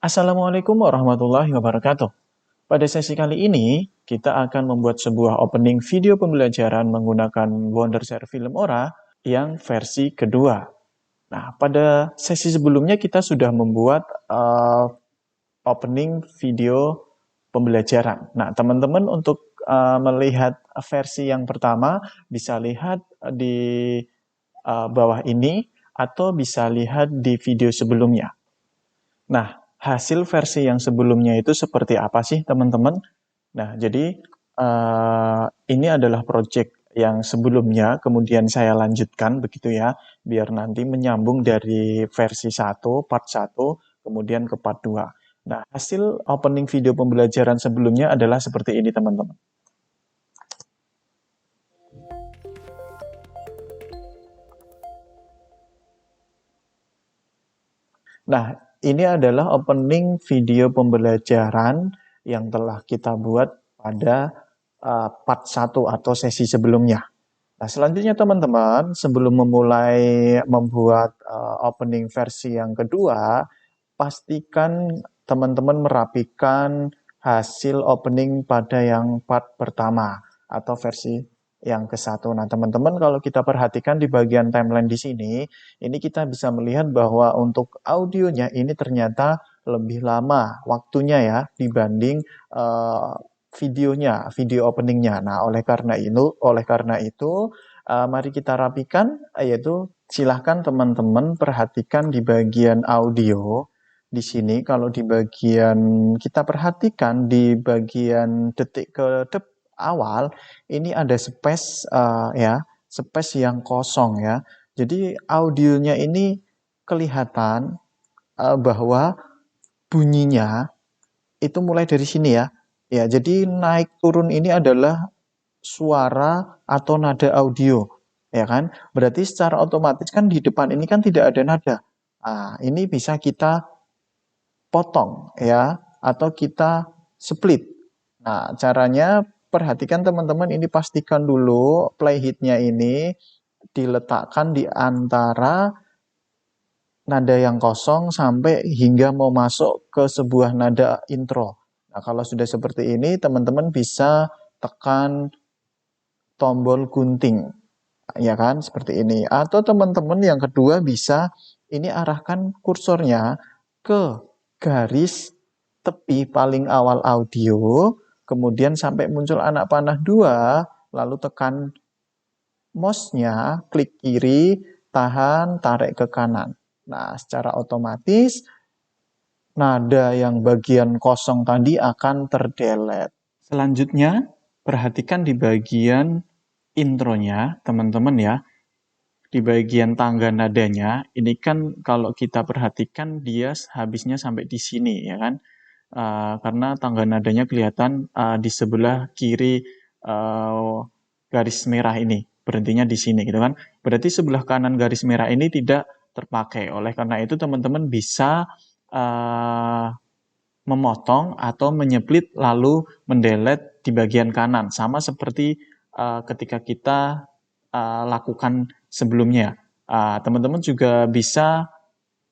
Assalamualaikum warahmatullahi wabarakatuh. Pada sesi kali ini, kita akan membuat sebuah opening video pembelajaran menggunakan Wondershare Film Ora yang versi kedua. Nah, pada sesi sebelumnya kita sudah membuat opening video pembelajaran. Nah, teman-teman untuk melihat versi yang pertama, bisa lihat di bawah ini, atau bisa lihat di video sebelumnya. Nah, hasil versi yang sebelumnya itu seperti apa sih, teman-teman? Nah, jadi ini adalah project yang sebelumnya, kemudian saya lanjutkan begitu ya, biar nanti menyambung dari versi 1, part 1, kemudian ke part 2. Nah, hasil opening video pembelajaran sebelumnya adalah seperti ini, teman-teman. Nah, ini adalah opening video pembelajaran yang telah kita buat pada part 1 atau sesi sebelumnya. Nah, selanjutnya teman-teman, sebelum memulai membuat opening versi yang kedua, pastikan teman-teman merapikan hasil opening pada yang part pertama atau versi yang ke-1. Nah, teman-teman kalau kita perhatikan di bagian timeline di sini, ini kita bisa melihat bahwa untuk audionya ini ternyata lebih lama waktunya ya dibanding videonya, video openingnya. Nah, oleh karena itu, mari kita rapikan, yaitu silahkan teman-teman perhatikan di bagian audio. Di sini kalau di bagian kita perhatikan di bagian detik ke awal ini ada space ya, space yang kosong ya. Jadi audionya ini kelihatan bahwa bunyinya itu mulai dari sini ya. Ya, jadi naik turun ini adalah suara atau nada audio, ya kan? Berarti secara otomatis kan di depan ini kan tidak ada nada. Nah, ini bisa kita potong ya, atau kita split. Nah, caranya perhatikan teman-teman, ini pastikan dulu playhead-nya ini diletakkan di antara nada yang kosong sampai hingga mau masuk ke sebuah nada intro. Nah, kalau sudah seperti ini, teman-teman bisa tekan tombol gunting, ya kan, seperti ini. Atau teman-teman yang kedua bisa ini arahkan kursornya ke garis tepi paling awal audio, kemudian sampai muncul anak panah 2, lalu tekan mouse-nya, klik kiri, tahan, tarik ke kanan. Nah, secara otomatis nada yang bagian kosong tadi akan terdelete. Selanjutnya, perhatikan di bagian intronya, teman-teman ya. Di bagian tangga nadanya, ini kan kalau kita perhatikan dia habisnya sampai di sini ya kan. Karena tangga nadanya kelihatan di sebelah kiri garis merah ini, berhentinya di sini gitu kan. Berarti sebelah kanan garis merah ini tidak terpakai. Oleh karena itu teman-teman bisa memotong atau menyeplit lalu mendelete di bagian kanan, sama seperti ketika kita lakukan sebelumnya. Teman-teman juga bisa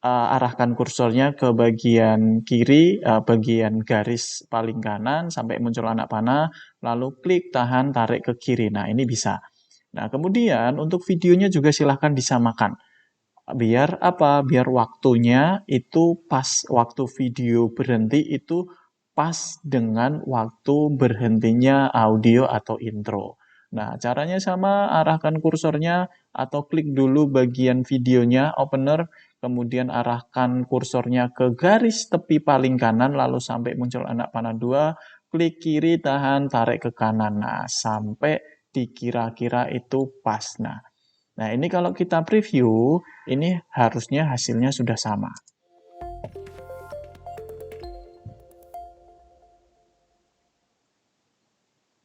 arahkan kursornya ke bagian kiri, bagian garis paling kanan sampai muncul anak panah, lalu klik, tahan, tarik ke kiri. Nah, ini bisa. Nah, kemudian untuk videonya juga silahkan disamakan. Biar apa? Biar waktunya itu pas, waktu video berhenti itu pas dengan waktu berhentinya audio atau intro. Nah, caranya sama, arahkan kursornya atau klik dulu bagian videonya, opener, kemudian arahkan kursornya ke garis tepi paling kanan, lalu sampai muncul anak panah 2, klik kiri, tahan, tarik ke kanan. Nah, sampai dikira-kira itu pas. Nah, ini kalau kita preview, ini harusnya hasilnya sudah sama.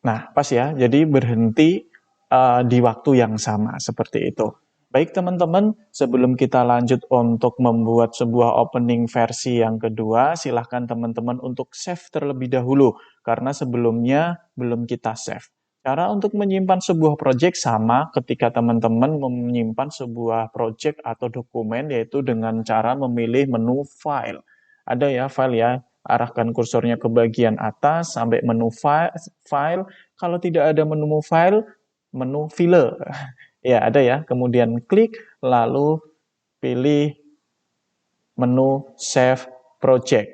Nah, pas ya, jadi berhenti di waktu yang sama, seperti itu. Baik teman-teman, sebelum kita lanjut untuk membuat sebuah opening versi yang kedua, silahkan teman-teman untuk save terlebih dahulu, karena sebelumnya belum kita save. Cara untuk menyimpan sebuah project sama ketika teman-teman menyimpan sebuah project atau dokumen, yaitu dengan cara memilih menu file. ada ya file ya, arahkan kursornya ke bagian atas sampai menu file. Kalau tidak ada menu file, menu file. Ya, ada ya. Kemudian klik, lalu pilih menu Save Project.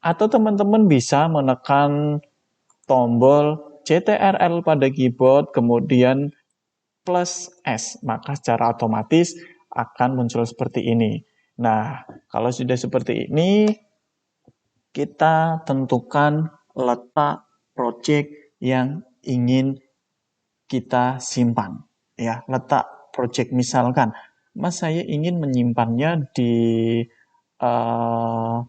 Atau teman-teman bisa menekan tombol CTRL pada keyboard, kemudian plus S, maka secara otomatis akan muncul seperti ini. Nah, kalau sudah seperti ini, kita tentukan letak project yang ingin kita simpan. Ya, letak project misalkan, Mas saya ingin menyimpannya di uh,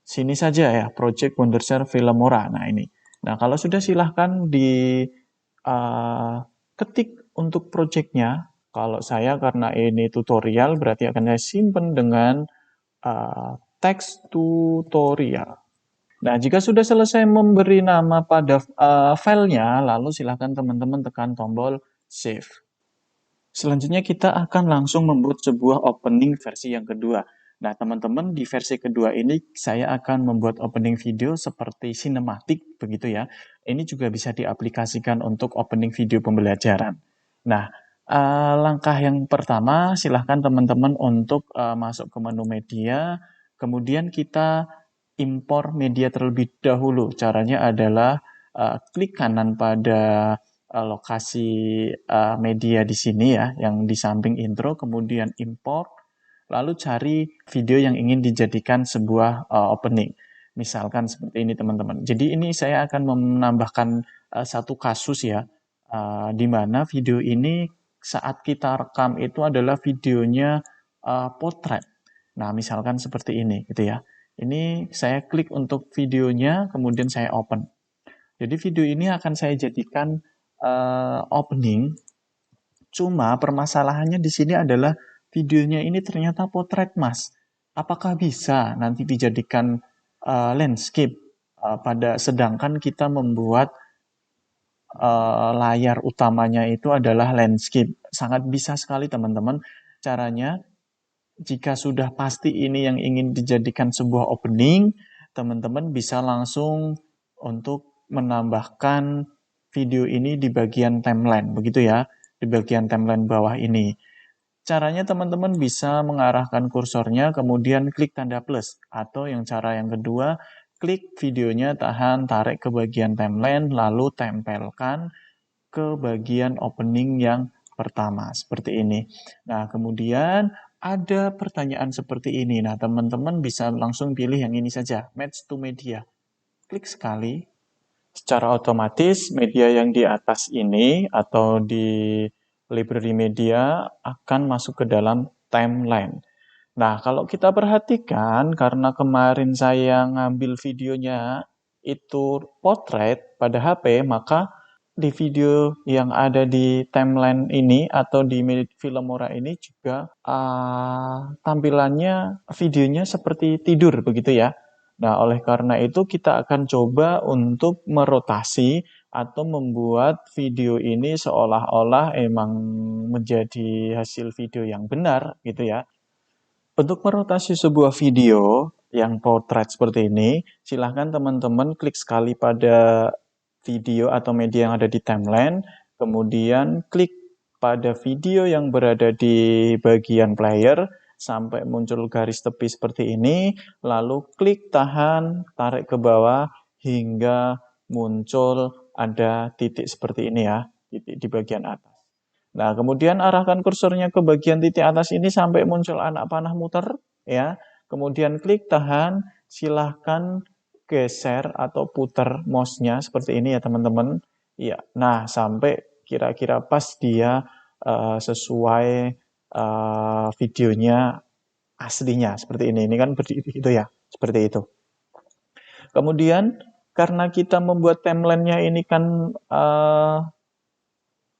sini saja ya, Project Wondershare Filmora. Nah ini. Nah kalau sudah silahkan di ketik untuk projectnya. Kalau saya karena ini tutorial berarti akan saya simpan dengan teks tutorial. Nah jika sudah selesai memberi nama pada filenya, lalu silahkan teman-teman tekan tombol save. Selanjutnya kita akan langsung membuat sebuah opening versi yang kedua. Nah, teman-teman, di versi kedua ini saya akan membuat opening video seperti sinematik, begitu ya. Ini juga bisa diaplikasikan untuk opening video pembelajaran. Nah, langkah yang pertama, silahkan teman-teman untuk masuk ke menu media, kemudian kita impor media terlebih dahulu. Caranya adalah klik kanan pada lokasi media di sini ya, yang di samping intro, kemudian import, lalu cari video yang ingin dijadikan sebuah opening. Misalkan seperti ini teman-teman. Jadi ini saya akan menambahkan satu kasus ya, di mana video ini saat kita rekam itu adalah videonya potret. Nah, misalkan seperti ini gitu ya. Ini saya klik untuk videonya, kemudian saya open. Jadi video ini akan saya jadikan opening. Cuma permasalahannya di sini adalah videonya ini ternyata potret, Mas. Apakah bisa nanti dijadikan landscape pada sedangkan kita membuat layar utamanya itu adalah landscape. Sangat bisa sekali teman-teman. Caranya jika sudah pasti ini yang ingin dijadikan sebuah opening, teman-teman bisa langsung untuk menambahkan video ini di bagian timeline, begitu ya, di bagian timeline bawah ini. Caranya teman-teman bisa mengarahkan kursornya, kemudian klik tanda plus, atau yang cara yang kedua, klik videonya, tahan, tarik ke bagian timeline, lalu tempelkan ke bagian opening yang pertama, seperti ini. Nah, kemudian ada pertanyaan seperti ini. Nah, teman-teman bisa langsung pilih yang ini saja, match to media. Klik sekali, secara otomatis media yang di atas ini atau di library media akan masuk ke dalam timeline. Nah, kalau kita perhatikan, karena kemarin saya ngambil videonya itu potret pada HP, maka di video yang ada di timeline ini atau di Filmora ini juga tampilannya videonya seperti tidur begitu ya. Nah, oleh karena itu kita akan coba untuk merotasi atau membuat video ini seolah-olah emang menjadi hasil video yang benar gitu ya. Untuk merotasi sebuah video yang potret seperti ini, silahkan teman-teman klik sekali pada video atau media yang ada di timeline, kemudian klik pada video yang berada di bagian player, sampai muncul garis tepi seperti ini, lalu klik tahan, tarik ke bawah, hingga muncul ada titik seperti ini ya, titik di bagian atas. Nah, kemudian arahkan kursornya ke bagian titik atas ini sampai muncul anak panah muter, ya. Kemudian klik tahan, silahkan geser atau putar mouse-nya seperti ini ya teman-teman. Ya, nah sampai kira-kira pas dia sesuai videonya aslinya seperti ini. Ini kan berdiri itu ya, seperti itu. Kemudian karena kita membuat timelinenya ini kan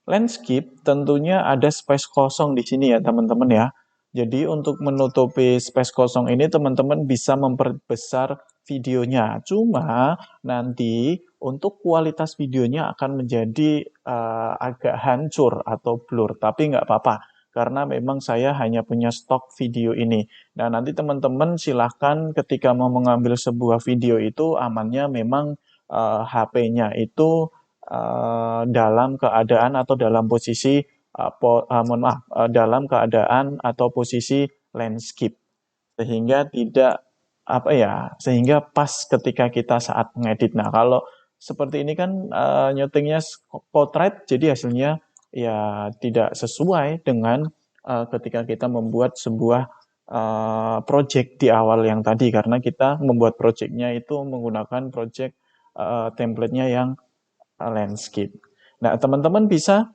landscape, tentunya ada space kosong di sini ya teman-teman ya. Jadi untuk menutupi space kosong ini teman-teman bisa memperbesar videonya. Cuma nanti untuk kualitas videonya akan menjadi agak hancur atau blur. Tapi nggak apa-apa. karena memang saya hanya punya stok video ini. Nah, nanti teman-teman silahkan ketika mau mengambil sebuah video itu amannya memang HP-nya itu dalam keadaan atau dalam posisi dalam keadaan atau posisi landscape, sehingga tidak sehingga pas ketika kita saat ngedit. Nah, kalau seperti ini kan nyutingnya portrait, jadi hasilnya ya tidak sesuai dengan ketika kita membuat sebuah project di awal yang tadi, karena kita membuat projectnya itu menggunakan project template-nya yang landscape. Nah, teman-teman bisa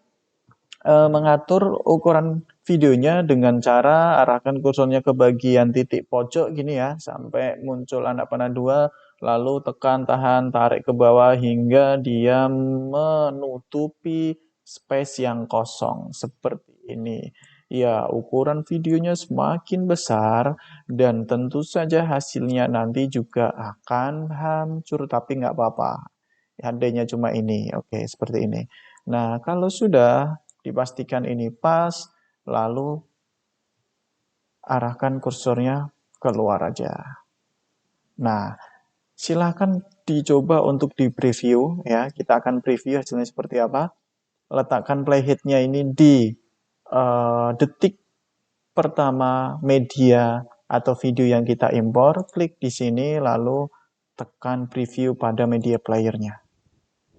mengatur ukuran videonya dengan cara arahkan kursornya ke bagian titik pojok gini ya, sampai muncul anak panah 2, lalu tekan, tahan, tarik ke bawah hingga dia menutupi space yang kosong seperti ini. Ya, ukuran videonya semakin besar dan tentu saja hasilnya nanti juga akan hancur, tapi nggak apa-apa. Handainya cuma ini, oke, seperti ini. Nah, kalau sudah dipastikan ini pas, lalu arahkan kursornya keluar aja. Nah, silahkan dicoba untuk di preview ya. Kita akan preview hasilnya seperti apa. Letakkan playhead-nya ini di detik pertama media atau video yang kita impor. Klik di sini lalu tekan preview pada media player-nya.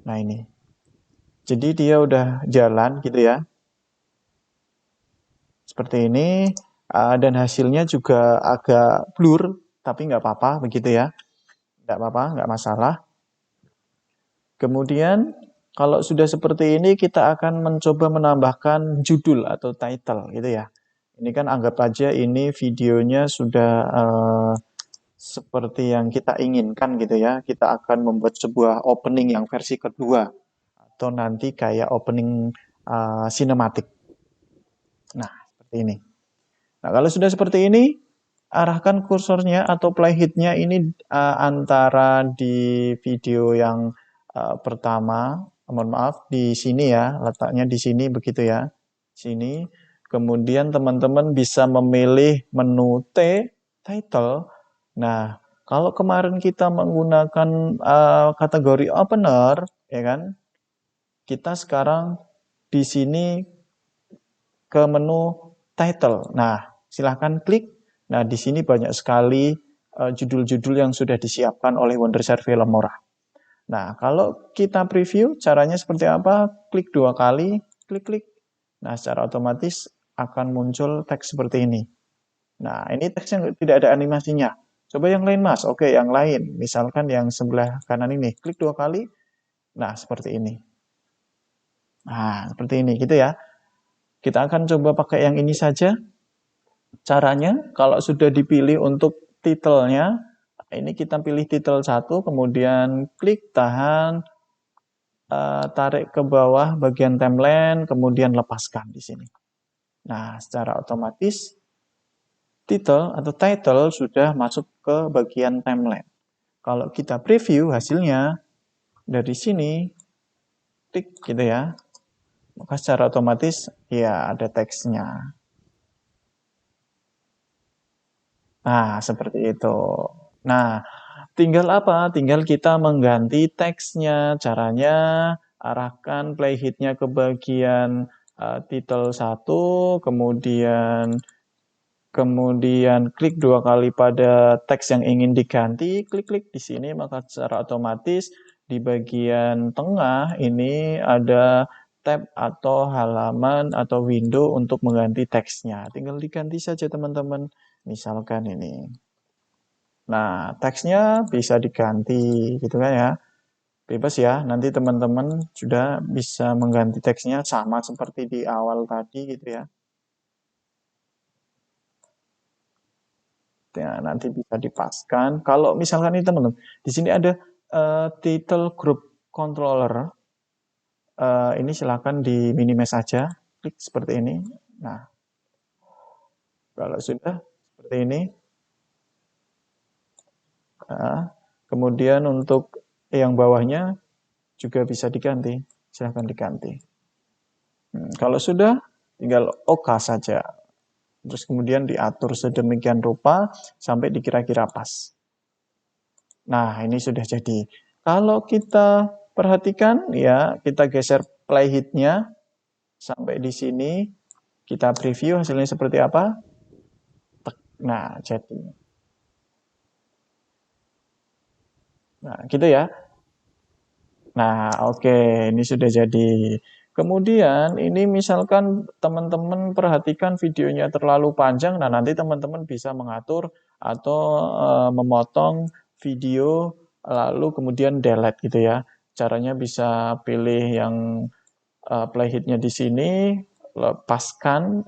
Nah, ini. Jadi dia udah jalan gitu ya. Seperti ini. Dan hasilnya juga agak blur, tapi nggak apa-apa begitu ya. Nggak apa-apa, nggak masalah. Kemudian kalau sudah seperti ini kita akan mencoba menambahkan judul atau title gitu ya. Ini kan anggap aja ini videonya sudah seperti yang kita inginkan gitu ya. Kita akan membuat sebuah opening yang versi kedua atau nanti kayak opening sinematik. Nah, seperti ini. Nah, kalau sudah seperti ini, arahkan kursornya atau playhead-nya ini antara di video yang pertama, mohon maaf, di sini ya, letaknya di sini begitu ya. Sini. Kemudian teman-teman bisa memilih menu T, title. Nah, kalau kemarin kita menggunakan kategori opener, ya kan? Kita sekarang di sini ke menu title. Nah, silahkan klik. Nah, di sini banyak sekali judul-judul yang sudah disiapkan oleh Wondershare Film Murah. Nah, kalau kita preview, caranya seperti apa? Klik 2 kali, klik-klik. Nah, secara otomatis akan muncul teks seperti ini. Nah, ini teks yang tidak ada animasinya. Coba yang lain, Mas. Oke, yang lain. Misalkan yang sebelah kanan ini. Klik 2 kali. Nah, seperti ini. Nah, seperti ini, gitu ya. Kita akan coba pakai yang ini saja. Caranya, kalau sudah dipilih untuk titelnya, ini kita pilih titel 1, kemudian klik, tahan, tarik ke bawah bagian timeline, kemudian lepaskan di sini. Nah, secara otomatis titel atau title sudah masuk ke bagian timeline. Kalau kita preview hasilnya dari sini, klik gitu ya, maka secara otomatis ya ada teksnya. Nah, seperti itu. Nah, tinggal apa? Tinggal kita mengganti teksnya. Caranya arahkan playhead-nya ke bagian titel 1, kemudian klik 2 kali pada teks yang ingin diganti, klik-klik di sini, maka secara otomatis di bagian tengah ini ada tab atau halaman atau window untuk mengganti teksnya. Tinggal diganti saja teman-teman. Misalkan ini. Nah, teksnya bisa diganti gitu kan ya. Bebas ya, nanti teman-teman sudah bisa mengganti teksnya sama seperti di awal tadi gitu ya. Ya, nanti bisa dipaskan. Kalau misalkan ini teman-teman, di sini ada title group controller. Ini silakan di minimize saja, klik seperti ini. Nah, kalau sudah seperti ini, kemudian untuk yang bawahnya juga bisa diganti, silahkan diganti. Kalau sudah, tinggal OK saja. Terus kemudian diatur sedemikian rupa sampai dikira-kira pas. Nah, ini sudah jadi. Kalau kita perhatikan ya, kita geser playhead-nya sampai di sini, kita preview hasilnya seperti apa. Nah, jadi. Nah, gitu ya. Nah, oke, ini sudah jadi. Kemudian ini misalkan teman-teman perhatikan videonya terlalu panjang, nah nanti teman-teman bisa mengatur atau memotong video lalu kemudian delete gitu ya. Caranya bisa pilih yang playhead-nya di sini, lepaskan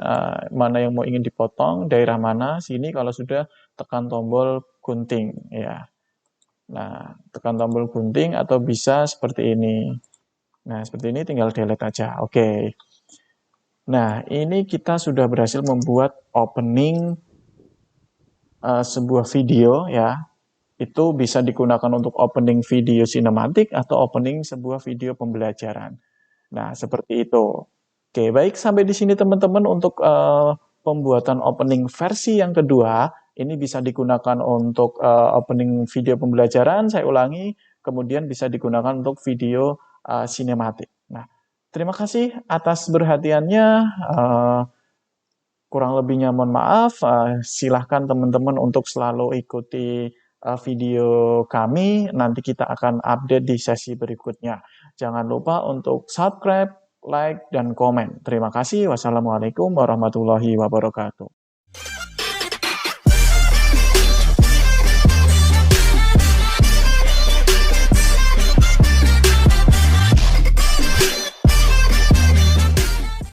mana yang mau ingin dipotong, daerah mana, sini kalau sudah tekan tombol gunting ya. Nah, tekan tombol gunting atau bisa seperti ini. Nah, seperti ini tinggal delete aja. Oke. Nah, ini kita sudah berhasil membuat opening sebuah video ya. Itu bisa digunakan untuk opening video sinematik atau opening sebuah video pembelajaran. Nah, seperti itu. Oke, baik sampai di sini teman-teman untuk pembuatan opening versi yang kedua. Ini bisa digunakan untuk opening video pembelajaran, saya ulangi, kemudian bisa digunakan untuk video sinematik. Nah, terima kasih atas perhatiannya. Kurang lebihnya mohon maaf. Silahkan teman-teman untuk selalu ikuti video kami. Nanti kita akan update di sesi berikutnya. Jangan lupa untuk subscribe, like, dan komen. Terima kasih. Wassalamualaikum warahmatullahi wabarakatuh.